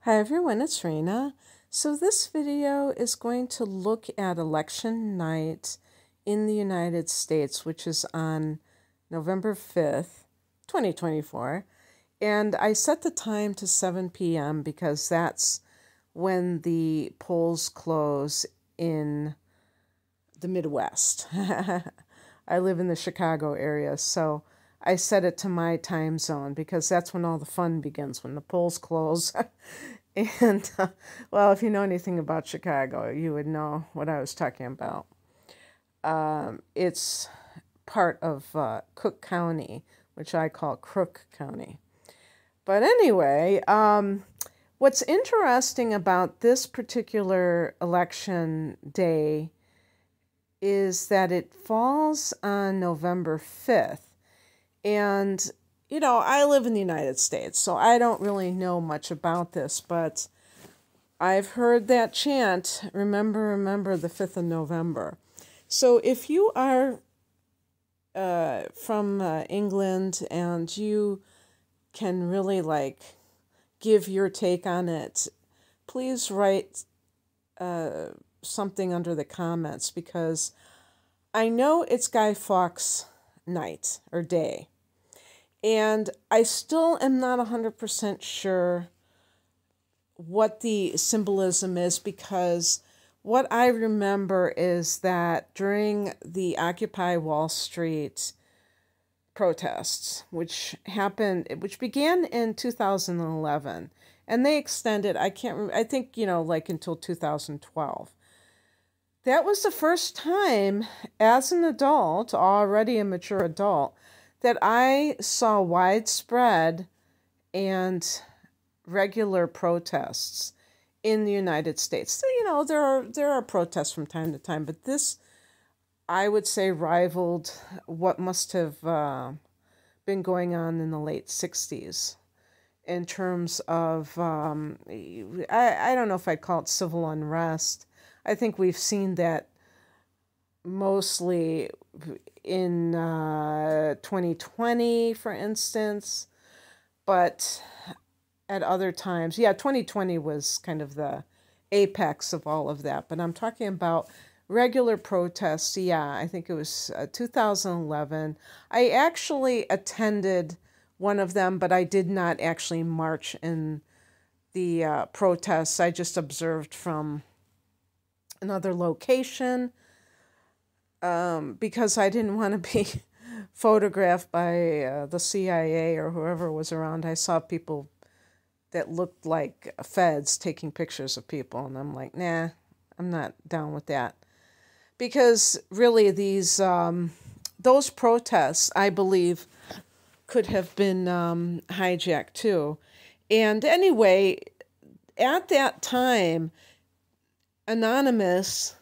Hi everyone, it's Rena. So this video is going to look at election night in the United States, which is on November 5th, 2024. And I set the time to 7 p.m. because that's when the polls close in the Midwest. I live in the Chicago area, so I set it to my time zone because that's when all the fun begins, when the polls close. And, well, if you know anything about Chicago, you would know what I was talking about. It's part of Cook County, which I call Crook County. But anyway, what's interesting about this particular election day is that it falls on November 5th. And, you know, I live in the United States, so I don't really know much about this, but I've heard that chant, remember, remember the 5th of November. So if you are from England and you can really give your take on it, please write something under the comments, because I know it's Guy Fawkes night or day, and I still am not 100% sure what the symbolism is, because what I remember is that during the Occupy Wall Street protests, which began in 2011, and they extended, I think, until 2012. That was the first time, as an adult, already a mature adult, that I saw widespread and regular protests in the United States. So, there are protests from time to time, but this, I would say, rivaled what must have been going on in the late 60s in terms of, I don't know if I'd call it civil unrest. I think we've seen that mostly in 2020, for instance, but at other times, 2020 was kind of the apex of all of that. But I'm talking about regular protests. I think it was 2011. I actually attended one of them, but I did not actually march in the protests. I just observed from another location because I didn't want to be photographed by the CIA or whoever was around. I saw people that looked like feds taking pictures of people, and I'm like, nah, I'm not down with that. Because really those protests, I believe, could have been hijacked too. And anyway, at that time, Anonymous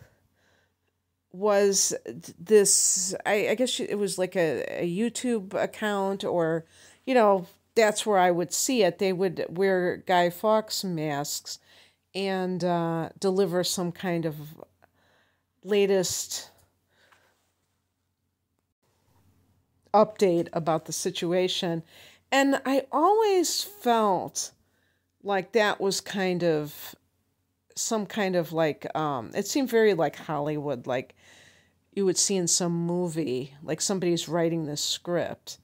was this, I guess it was like a YouTube account, or, that's where I would see it. They would wear Guy Fawkes masks and deliver some kind of latest update about the situation. And I always felt like that was kind of some kind of it seemed very like Hollywood, like you would see in some movie, like somebody's writing this script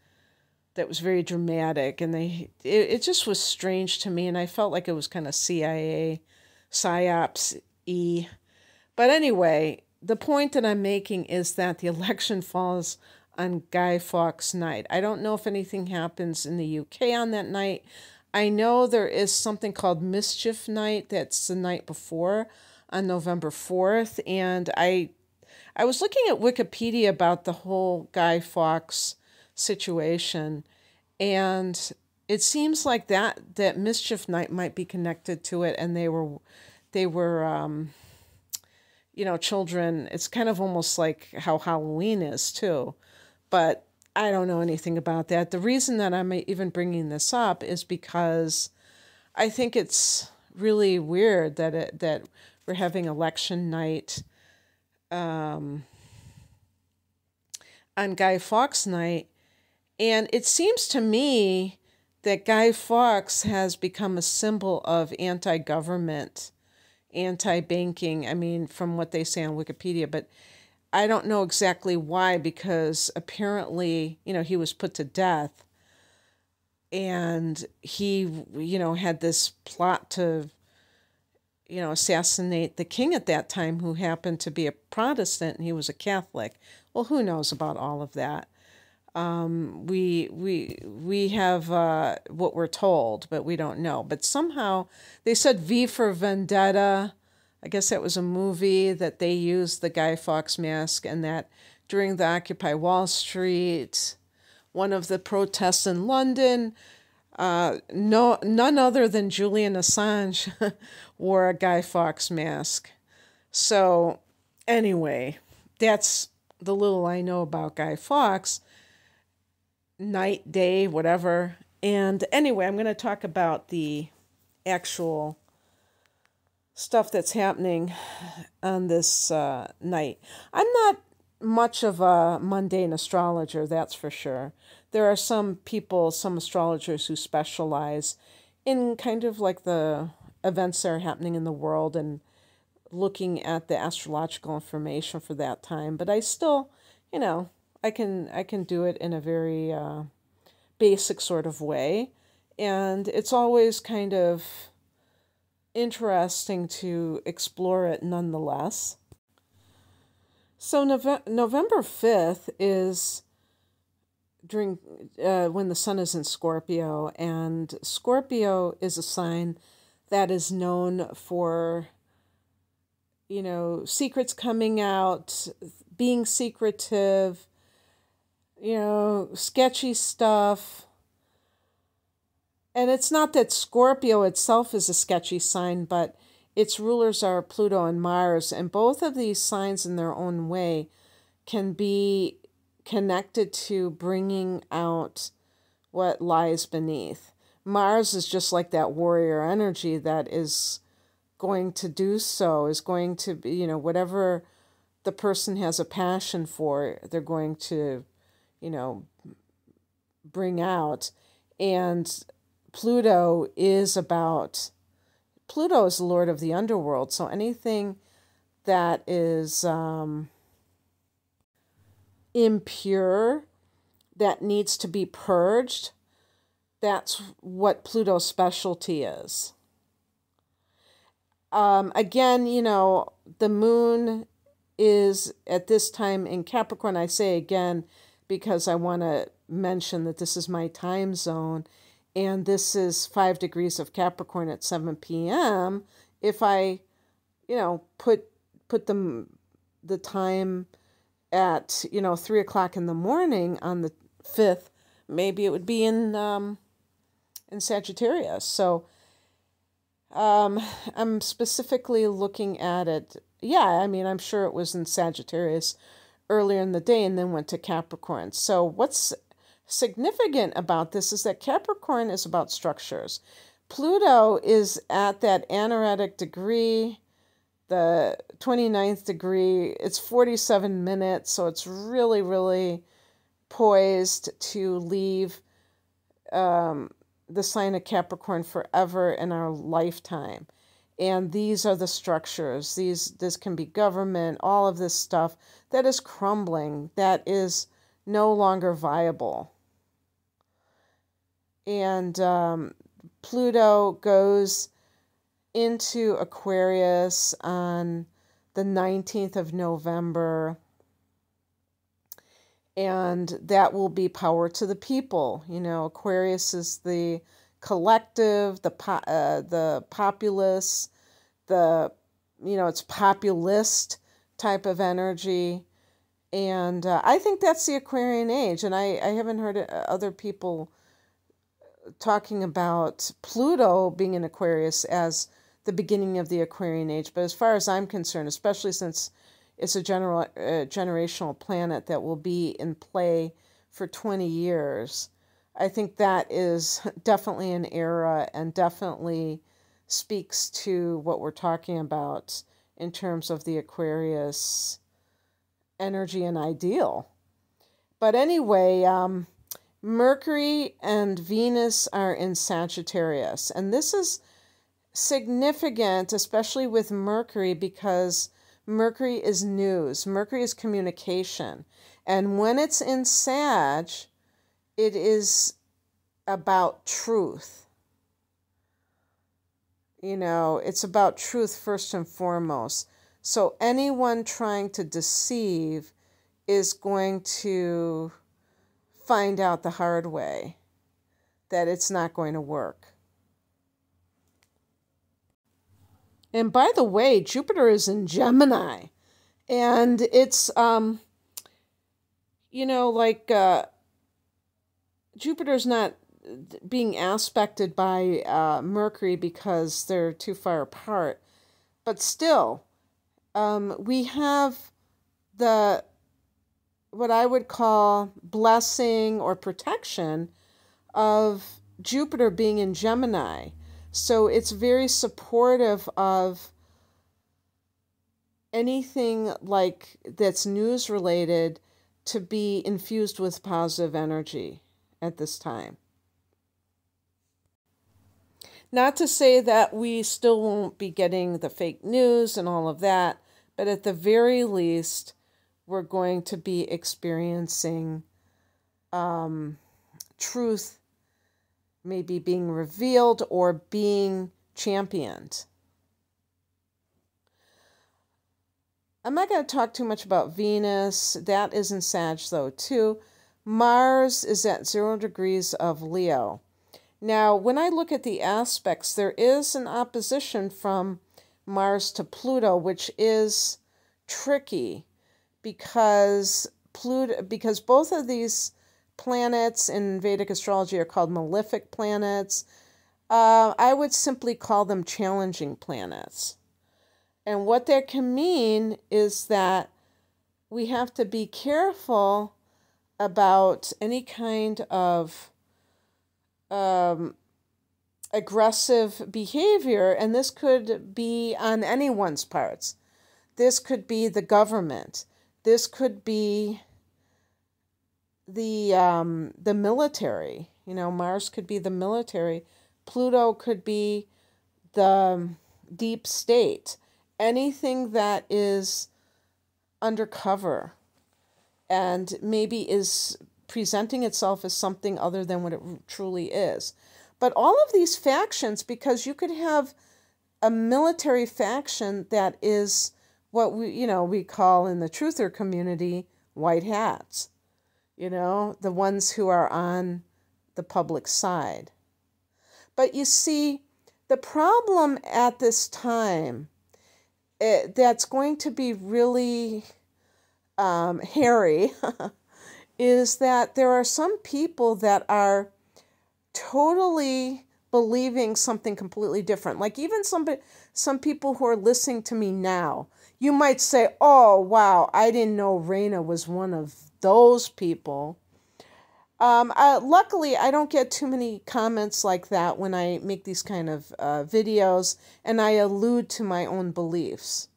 that was very dramatic, and it just was strange to me, and I felt like it was kind of CIA, psyops-y. But anyway, the point that I'm making is that the election falls on Guy Fawkes night. I don't know if anything happens in the UK on that night. I know there is something called Mischief Night. That's the night before, on November 4th. And I was looking at Wikipedia about the whole Guy Fawkes situation, and it seems like that Mischief Night might be connected to it, and they were children. It's kind of almost like how Halloween is too, but I don't know anything about that. The reason that I'm even bringing this up is because I think it's really weird that we're having election night on Guy Fawkes night, and it seems to me that Guy Fawkes has become a symbol of anti-government, anti-banking. I mean, from what they say on Wikipedia, but I don't know exactly why, because apparently, he was put to death, and he, had this plot to, assassinate the king at that time, who happened to be a Protestant, and he was a Catholic. Well, who knows about all of that? We have what we're told, but we don't know. But somehow they said V for Vendetta. I guess that was a movie that they used the Guy Fawkes mask, and that during the Occupy Wall Street, one of the protests in London, none other than Julian Assange wore a Guy Fawkes mask. So anyway, that's the little I know about Guy Fawkes. Night, day, whatever. And anyway, I'm going to talk about the actual stuff that's happening on this night. I'm not much of a mundane astrologer, that's for sure. There are some people, some astrologers who specialize in kind of like the events that are happening in the world and looking at the astrological information for that time. But I still, I can do it in a very basic sort of way, and it's always kind of interesting to explore it nonetheless. So November 5th is during when the sun is in Scorpio, and Scorpio is a sign that is known for, secrets coming out, being secretive, sketchy stuff. And it's not that Scorpio itself is a sketchy sign, but its rulers are Pluto and Mars, and both of these signs in their own way can be connected to bringing out what lies beneath. Mars is just like that warrior energy that is going to do so, is going to be, whatever the person has a passion for, they're going to bring out. And Pluto is the Lord of the underworld. So anything that is impure, that needs to be purged, that's what Pluto's specialty is. Again, the moon is at this time in Capricorn. I say again because I want to mention that this is my time zone, and this is 5 degrees of Capricorn at 7 p.m. If I, put the time at 3 o'clock in the morning on the 5th, maybe it would be in Sagittarius. So I'm specifically looking at it. Yeah, I mean, I'm sure it was in Sagittarius earlier in the day and then went to Capricorn. So what's significant about this is that Capricorn is about structures. Pluto is at that anaretic degree, the 29th degree. It's 47 minutes, so it's really, really poised to leave the sign of Capricorn forever in our lifetime. And these are the structures. This can be government, all of this stuff that is crumbling, that is no longer viable. And Pluto goes into Aquarius on the 19th of November, and that will be power to the people. Aquarius is the collective, the populace, it's populist type of energy. And I think that's the Aquarian age. And I haven't heard other people talking about Pluto being in Aquarius as the beginning of the Aquarian age. But as far as I'm concerned, especially since it's a generational planet that will be in play for 20 years, I think that is definitely an era and definitely speaks to what we're talking about in terms of the Aquarius energy and ideal. But anyway, Mercury and Venus are in Sagittarius, and this is significant, especially with Mercury, because Mercury is news, Mercury is communication, and when it's in Sag, it is about truth. It's about truth first and foremost. So anyone trying to deceive is going to find out the hard way that it's not going to work. And by the way, Jupiter is in Gemini, and it's, Jupiter's not being aspected by Mercury because they're too far apart. But still, we have what I would call blessing or protection of Jupiter being in Gemini. So it's very supportive of anything like that's news related to be infused with positive energy at this time. Not to say that we still won't be getting the fake news and all of that, but at the very least, we're going to be experiencing truth maybe being revealed or being championed. I'm not going to talk too much about Venus. That is in Sag, though, too. Mars is at 0 degrees of Leo. Now, when I look at the aspects, there is an opposition from Mars to Pluto, which is tricky because both of these planets in Vedic astrology are called malefic planets. I would simply call them challenging planets. And what that can mean is that we have to be careful about any kind of aggressive behavior, and this could be on anyone's parts. This could be the government. This could be the military. Mars could be the military. Pluto could be the deep state. Anything that is undercover and maybe is presenting itself as something other than what it truly is. But all of these factions, because you could have a military faction that is what we call in the truther community white hats, the ones who are on the public side. But you see, the problem at this time that's going to be really hairy is that there are some people that are totally believing something completely different. Like even some people who are listening to me now, you might say, oh, wow, I didn't know Raina was one of those people. Luckily, I don't get too many comments like that when I make these kind of videos and I allude to my own beliefs.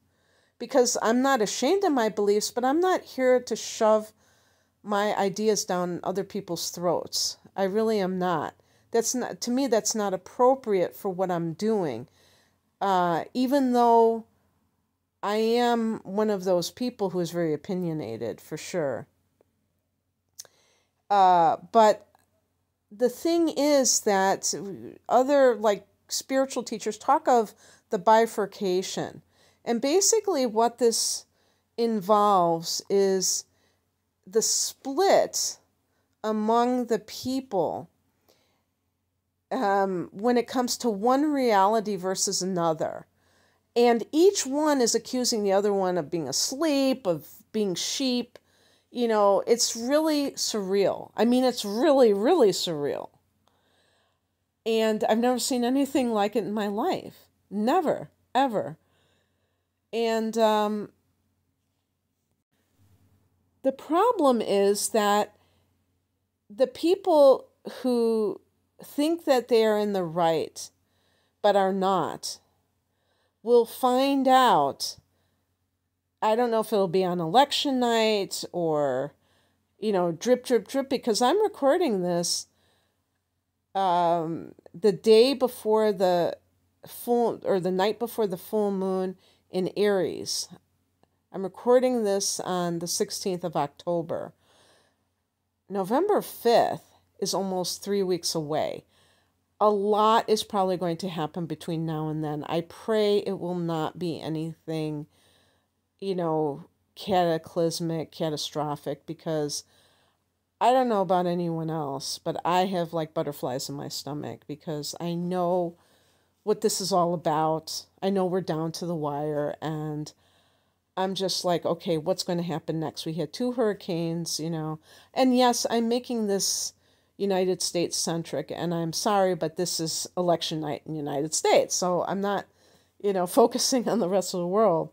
Because I'm not ashamed of my beliefs, but I'm not here to shove my ideas down other people's throats. I really am not. To me, that's not appropriate for what I'm doing. Even though I am one of those people who is very opinionated, for sure. But the thing is that other spiritual teachers talk of the bifurcation. And basically what this involves is the split among the people when it comes to one reality versus another. And each one is accusing the other one of being asleep, of being sheep. It's really surreal. I mean, it's really, really surreal. And I've never seen anything like it in my life. Never, ever. And the problem is that the people who think that they are in the right but are not will find out. I don't know if it'll be on election night or, drip, drip, drip, because I'm recording this the day before the full, or the night before the full moon in Aries. I'm recording this on the 16th of October. November 5th is almost 3 weeks away. A lot is probably going to happen between now and then. I pray it will not be anything, cataclysmic, catastrophic, because I don't know about anyone else, but I have like butterflies in my stomach because I know what this is all about. I know we're down to the wire, and I'm just like, okay, what's going to happen next? We had 2 hurricanes, and yes, I'm making this United States centric, and I'm sorry, but this is election night in the United States, so I'm not, focusing on the rest of the world.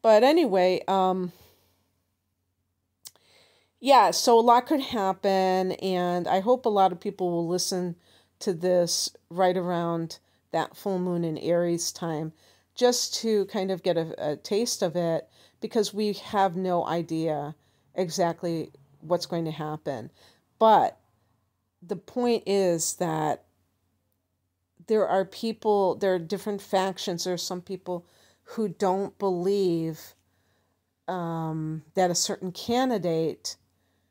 But anyway, yeah, so a lot could happen, and I hope a lot of people will listen to this right around that full moon in Aries time, just to kind of get a taste of it, because we have no idea exactly what's going to happen. But the point is that there are different factions. There are some people who don't believe that a certain candidate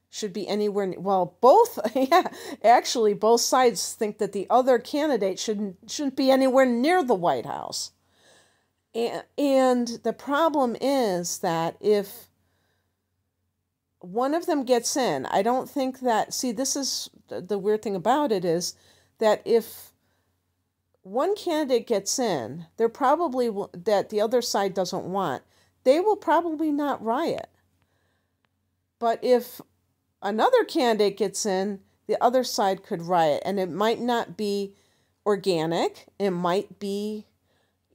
should be anywhere. Well, both, yeah, actually, both sides think that the other candidate shouldn't be anywhere near the White House. And the problem is that if one of them gets in, I don't think that, see, this is the weird thing about it, is that if one candidate gets in, they're probably, that the other side doesn't want, they will probably not riot. But if another candidate gets in, the other side could riot. And it might not be organic. It might be,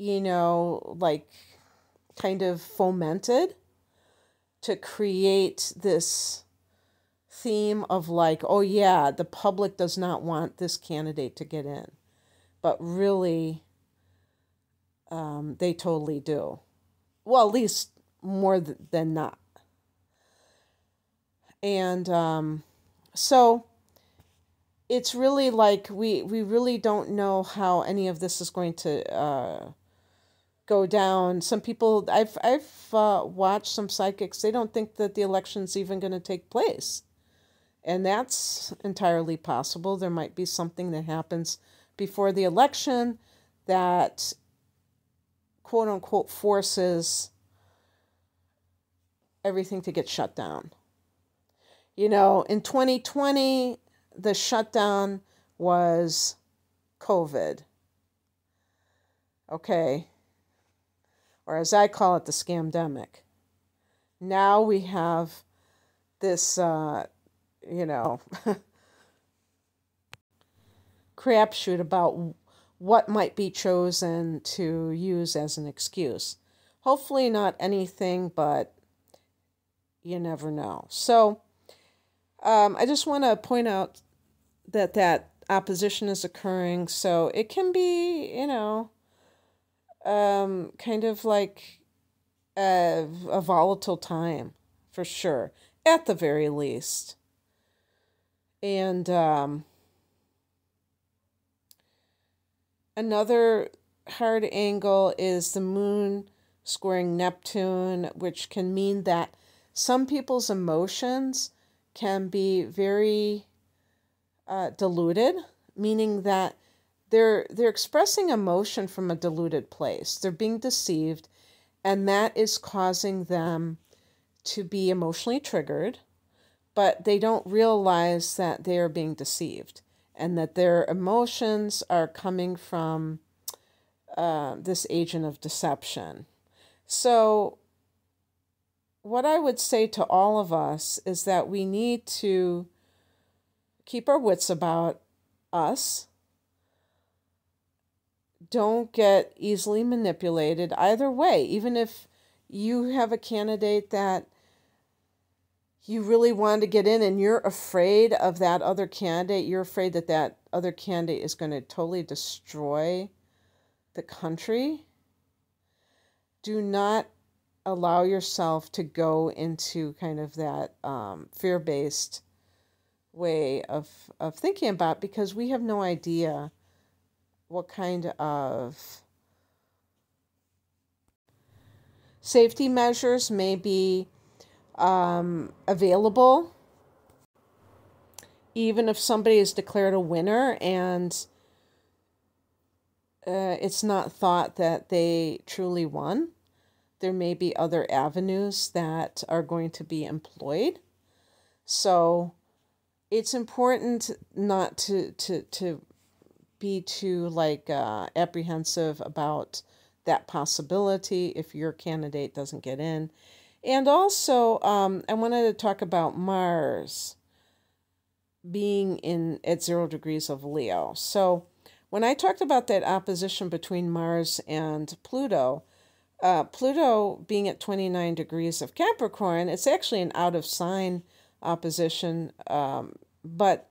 like kind of fomented to create this theme of like, oh yeah, the public does not want this candidate to get in. But really, they totally do. Well, at least more than not. And so it's really like we really don't know how any of this is going to go down. Some people, I've watched some psychics, they don't think that the election's even going to take place. And that's entirely possible. There might be something that happens before the election that, quote unquote, forces everything to get shut down. In 2020, the shutdown was COVID. Okay. Or as I call it, the scamdemic. Now we have this, crapshoot about what might be chosen to use as an excuse. Hopefully not anything, but you never know. So I just want to point out that opposition is occurring, so it can be, kind of like a volatile time, for sure, at the very least. And another hard angle is the moon squaring Neptune, which can mean that some people's emotions can be very diluted, meaning that they're expressing emotion from a diluted place. They're being deceived, and that is causing them to be emotionally triggered, but they don't realize that they are being deceived and that their emotions are coming from this agent of deception. So what I would say to all of us is that we need to keep our wits about us. Don't get easily manipulated either way. Even if you have a candidate that you really want to get in and you're afraid of that other candidate, you're afraid that that other candidate is going to totally destroy the country, do not allow yourself to go into kind of that fear-based way of thinking about, because we have no idea what kind of safety measures may be available, even if somebody is declared a winner and it's not thought that they truly won. There may be other avenues that are going to be employed. So it's important not to be too apprehensive about that possibility if your candidate doesn't get in. And also, I wanted to talk about Mars being in at 0 degrees of Leo. So when I talked about that opposition between Mars and Pluto, Pluto being at 29 degrees of Capricorn, it's actually an out of sign opposition, but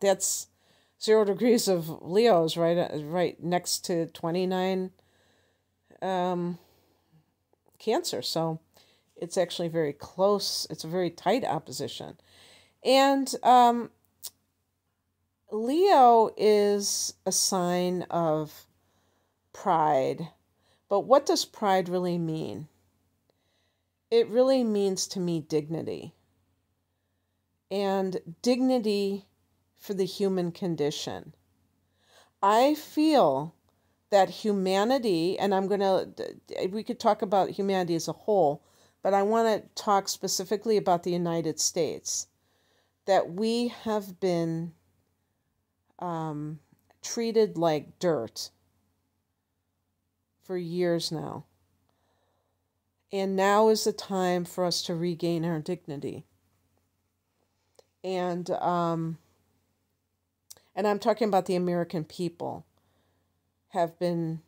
that's 0 degrees of Leo is right next to 29 Cancer, so it's actually very close. It's a very tight opposition, and Leo is a sign of pride. But what does pride really mean? It really means to me dignity. And dignity for the human condition. I feel that humanity, and we could talk about humanity as a whole, but I want to talk specifically about the United States, that we have been treated like dirt for years now. And now is the time for us to regain our dignity. And I'm talking about the American people have been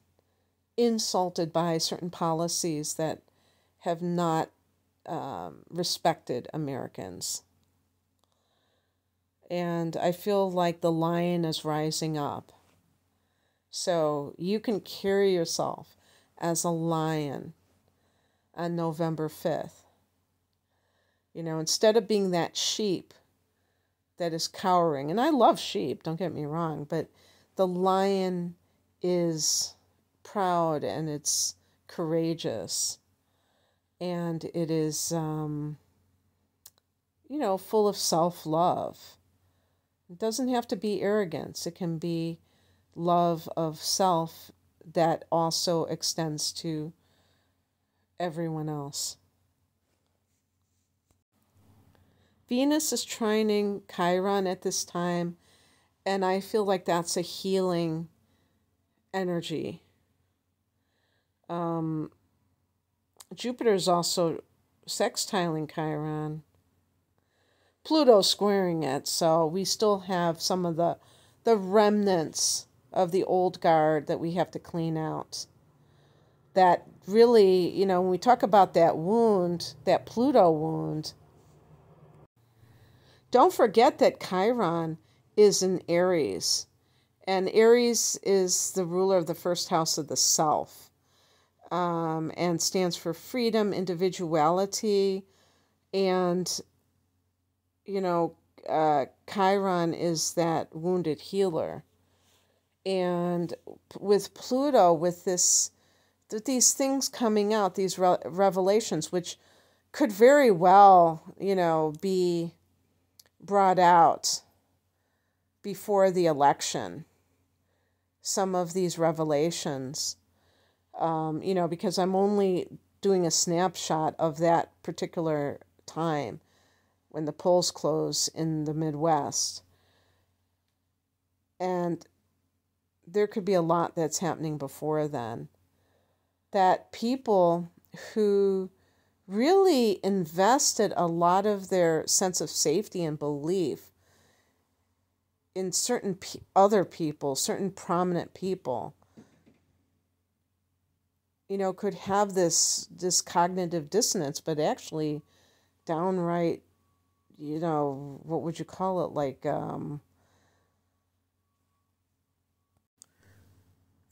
insulted by certain policies that have not respected Americans. And I feel like the lion is rising up. So you can carry yourself as a lion on November 5th. Instead of being that sheep that is cowering. And I love sheep, don't get me wrong, but the lion is proud and it's courageous. And it is, full of self-love. It doesn't have to be arrogance. It can be love of self that also extends to everyone else. Venus is trining Chiron at this time, and I feel like that's a healing energy. Jupiter is also sextiling Chiron. Pluto squaring it, so we still have some of the remnants of the old guard that we have to clean out. That really, when we talk about that wound, that Pluto wound, don't forget that Chiron is in Aries. And Aries is the ruler of the first house of the self, and stands for freedom, individuality, and, Chiron is that wounded healer. And with Pluto, with these things coming out, these revelations, which could very well, be brought out before the election, some of these revelations, because I'm only doing a snapshot of that particular time when the polls close in the Midwest. And there could be a lot that's happening before then. That people who really invested a lot of their sense of safety and belief in certain other people, certain prominent people, could have this cognitive dissonance, but actually downright, what would you call it? Like a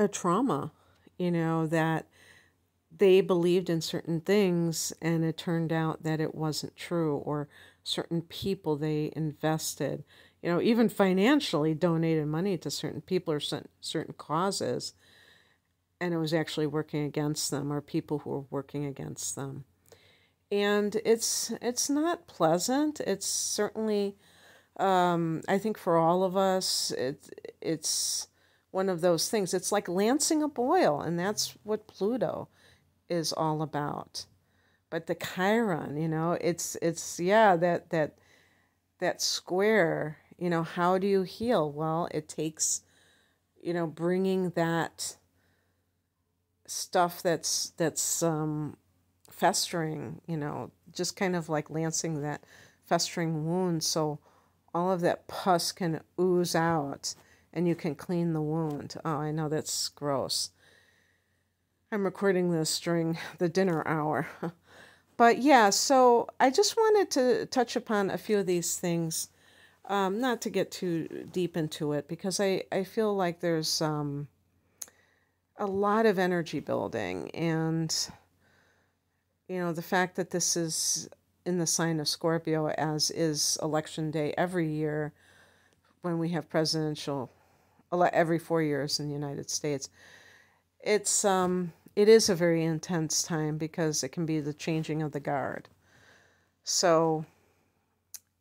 trauma, that they believed in certain things and it turned out that it wasn't true, or certain people they invested, even financially donated money to certain people or certain causes, and it was actually working against them, or people who were working against them. And it's not pleasant. It's certainly, I think for all of us, it's one of those things. It's like lancing a boil, and that's what Pluto is all about. But the Chiron, it's yeah, that square, how do you heal? Well, it takes, bringing that stuff that's festering, just kind of like lancing that festering wound, so all of that pus can ooze out and you can clean the wound. Oh, I know that's gross. I'm recording this during the dinner hour. But yeah, so I just wanted to touch upon a few of these things, not to get too deep into it, because I feel like there's a lot of energy building, and the fact that this is in the sign of Scorpio, as is election day every year when we have presidential, every 4 years in the United States, it is a very intense time because it can be the changing of the guard. So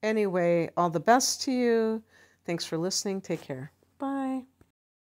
anyway, all the best to you. Thanks for listening. Take care.